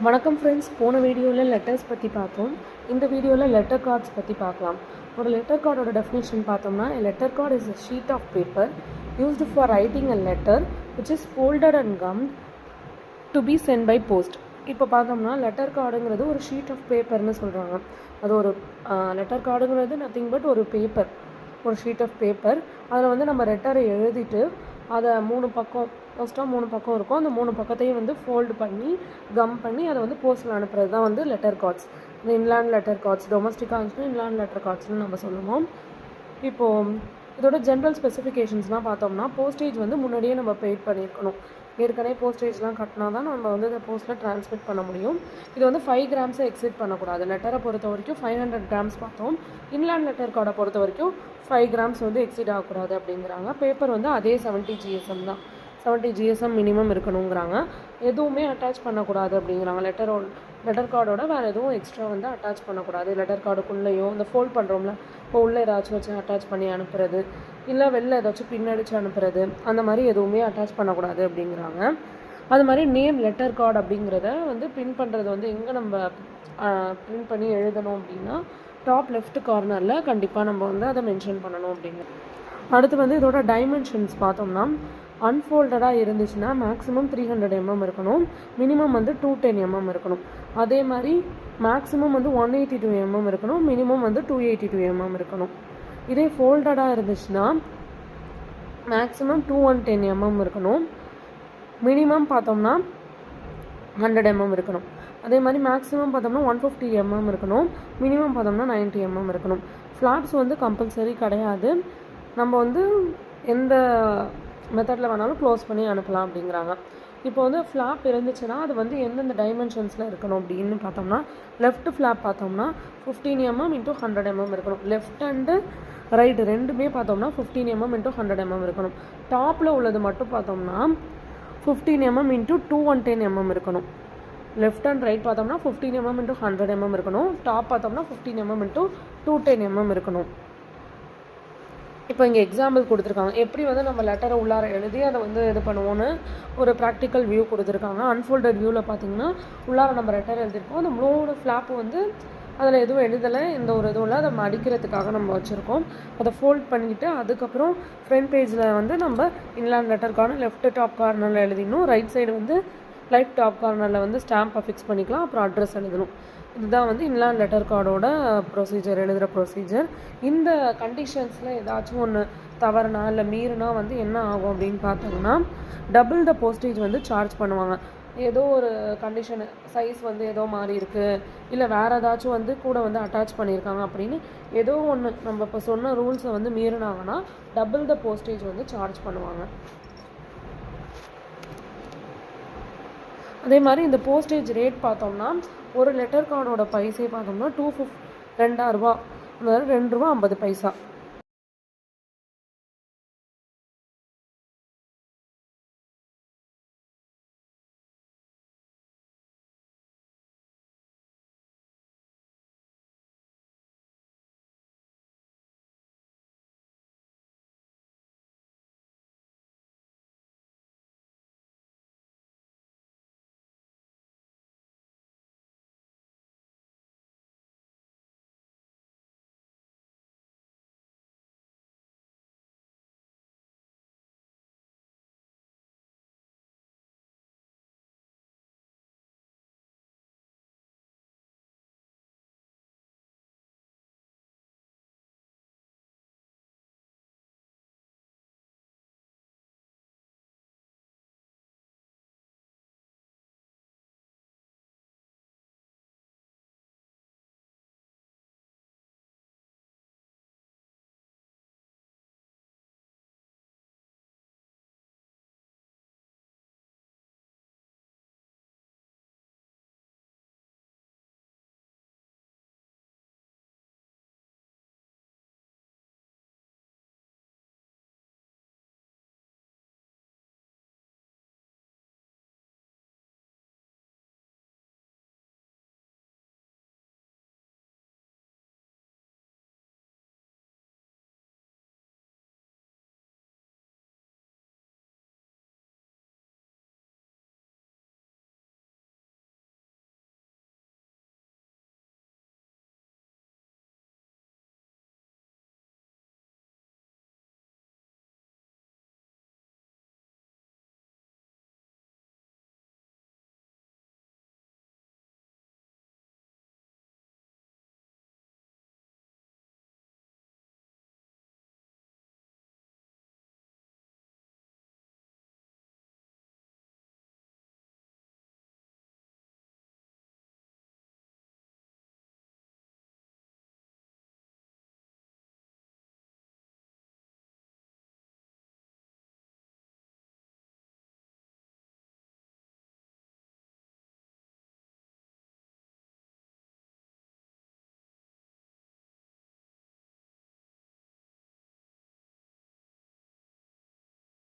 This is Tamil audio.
வணக்கம் ஃப்ரெண்ட்ஸ், போன வீடியோவில் லெட்டர்ஸ் பற்றி பார்த்தோம். இந்த வீடியோவில் லெட்டர் கார்ட்ஸ் பற்றி பார்க்கலாம். ஒரு லெட்டர் கார்டோட டெஃபினேஷன் பார்த்தோம்னா, a letter card is a sheet of paper used for writing a letter which is folded and gummed to be sent by post. இப்போ பார்த்தோம்னா லெட்டர் கார்டுங்கிறது ஒரு ஷீட் ஆஃப் பேப்பர்னு சொல்கிறாங்க. அது ஒரு லெட்டர் கார்டுங்கிறது நத்திங் பட் ஒரு பேப்பர், ஒரு ஷீட் ஆஃப் பேப்பர். அதில் வந்து நம்ம லெட்டரை எழுதிட்டு அதை 3 பக்கம், மோஸ்ட்டாக 3 பக்கம் இருக்கும். அந்த 3 பக்கத்தையும் வந்து ஃபோல்டு பண்ணி கம் பண்ணி அதை வந்து போஸ்ட்டில் அனுப்புறது தான் வந்து லெட்டர் கார்ட்ஸ். இந்த இன்லேண்ட் லெட்டர் கார்ட்ஸ், டொமஸ்டிக்காக இருந்துச்சுன்னா இன்லேண்ட் லெட்டர் கார்ட்ஸ்னு நம்ம சொல்லுவோம். இப்போது இதோட ஜென்ரல் ஸ்பெசிஃபிகேஷன்ஸ்லாம் பார்த்தோம்னா, போஸ்டேஜ் வந்து முன்னாடியே நம்ம பெய்ட் பண்ணியிருக்கணும். ஏற்கனவே போஸ்டேஜ்லாம் கட்டினா தான் நம்ம வந்து அதை போஸ்ட்டில் ட்ரான்ஸ்மிட் பண்ண முடியும். இது வந்து 5 கிராம்ஸை எக்ஸிட் பண்ணக்கூடாது. லெட்டரை பொறுத்த வரைக்கும் 500 கிராம்ஸ் பார்த்தோம். இன்லேண்ட் லெட்டர் கார்டை பொறுத்த வரைக்கும் 5 கிராம்ஸ் வந்து எக்ஸிட் ஆகக்கூடாது அப்படிங்கிறாங்க. பேப்பர் வந்து அதே 70 GSM தான். 70 GSM மினிமம் இருக்கணுங்கிறாங்க. எதுவுமே அட்டாச் பண்ணக்கூடாது அப்படிங்கிறாங்க. லெட்டர் கார்டோட வேறு எதுவும் எக்ஸ்ட்ரா வந்து அட்டாச் பண்ணக்கூடாது. லெட்டர் கார்டுக்குள்ளேயோ இந்த ஃபோல்ட் பண்ணுறோம்ல, இப்போ உள்ளே ஏதாச்சும் வச்சு அட்டாச் பண்ணி அனுப்புறது, இல்லை வெளில ஏதாச்சும் பின்னடிச்சு அனுப்புறது, அந்த மாதிரி எதுவுமே அட்டாச் பண்ணக்கூடாது அப்படிங்கிறாங்க. அது மாதிரி நேம் லெட்டர் கார்டு அப்படிங்கிறத வந்து பிரிண்ட் பண்ணுறது வந்து எங்கே நம்ம பிரிண்ட் பண்ணி எழுதணும் அப்படின்னா, டாப் லெஃப்ட் கார்னரில் கண்டிப்பாக நம்ம வந்து அதை மென்ஷன் பண்ணணும் அப்படிங்க. அடுத்து வந்து இதோட டைமென்ஷன்ஸ் பார்த்தோம்னா, அன்ஃபோல்டடாக இருந்துச்சுன்னா மேக்ஸிமம் 300 mm இருக்கணும், மினிமம் வந்து 210 mm இருக்கணும். அதே மாதிரி மேக்ஸிமம் வந்து 182 mm இருக்கணும், மினிமம் வந்து 282 mm இருக்கணும். இதே ஃபோல்டடாக இருந்துச்சுன்னா மேக்ஸிமம் 210 mm இருக்கணும், மினிமம் பார்த்தோம்னா 100 mm இருக்கணும். அதே மாதிரி மேக்ஸிமம் பார்த்தோம்னா 150 mm இருக்கணும், மினிமம் பார்த்தோம்னா 90 mm இருக்கணும். ஃப்ளாப்ஸ் வந்து கம்பல்சரி கிடையாது. நம்ம வந்து எந்த மெத்தடில் வேணாலும் க்ளோஸ் பண்ணி அனுப்பலாம் அப்படிங்கிறாங்க. இப்போ வந்து ஃப்ளாப் இருந்துச்சுன்னா அது வந்து எந்தெந்த டைமென்ஷன்ஸில் இருக்கணும் அப்படின்னு பார்த்தோம்னா, லெஃப்ட் ஃப்ளாப் பார்த்தோம்னா 15 mm × 100 mm இருக்கணும். லெஃப்ட் அண்டு ரைட் ரெண்டுமே பார்த்தோம்னா 15 mm × 100 mm இருக்கணும். டாப்பில் உள்ளது மட்டும் பார்த்தோம்னா 15 mm × 210 mm இருக்கணும். லெஃப்ட் அண்ட் ரைட் பார்த்தோம்னா 15 mm × 100 mm இருக்கணும். டாப் பார்த்தோம்னா 15 mm × 210 mm இருக்கணும். இப்போ இங்கே எக்ஸாம்பிள் கொடுத்துருக்காங்க. எப்படி வந்து நம்ம லெட்டரை உள்ளார எழுதி அதை வந்து இது பண்ணுவோன்னு ஒரு ப்ராக்டிக்கல் வியூ கொடுத்துருக்காங்க. அன்ஃபோல்டட் வியூவில் பார்த்தீங்கன்னா உள்ளார நம்ம லெட்டர் எழுதியிருக்கோம். அந்த 3 ஃப்ளாப்பு வந்து அதில் எதுவும் எழுதலை, எந்த ஒரு இதுவும் இல்லை, அதை மடிக்கிறதுக்காக நம்ம வச்சுருக்கோம். அதை ஃபோல்ட் பண்ணிவிட்டு அதுக்கப்புறம் ஃப்ரண்ட் பேஜில் வந்து நம்ம inland letter corner left top கார்னரில் எழுதிடணும். ரைட் சைடு வந்து ரைட் டாப் கார்னரில் வந்து ஸ்டாம்பை ஃபிக்ஸ் பண்ணிக்கலாம். அப்புறம் அட்ரஸ் எழுதணும். இதுதான் வந்து இன்லேண்ட் லெட்டர் கார்டோட ப்ரொசீஜர், எழுதுகிற ப்ரொசீஜர். இந்த கண்டிஷன்ஸில் ஏதாச்சும் ஒன்று தவறுனா இல்லை மீறினா வந்து என்ன ஆகும் அப்படின்னு பார்த்தோம்னா, டபுள் த போஸ்டேஜ் வந்து சார்ஜ் பண்ணுவாங்க. ஏதோ ஒரு கண்டிஷனு சைஸ் வந்து ஏதோ மாறி இருக்குது, இல்லை வேறு ஏதாச்சும் வந்து கூட வந்து அட்டாச் பண்ணியிருக்காங்க அப்படின்னு ஏதோ ஒன்று நம்ம இப்போ சொன்ன ரூல்ஸை வந்து மீறினாங்கன்னா டபுள் த போஸ்டேஜ் வந்து சார்ஜ் பண்ணுவாங்க. அதே மாதிரி இந்த போஸ்டேஜ் ரேட் பார்த்தோம்னா, ஒரு லெட்டர் கார்டோட பைசே பார்த்தோம்னா 2 ரூபா, அதாவது 2 ரூபா 50 பைசா.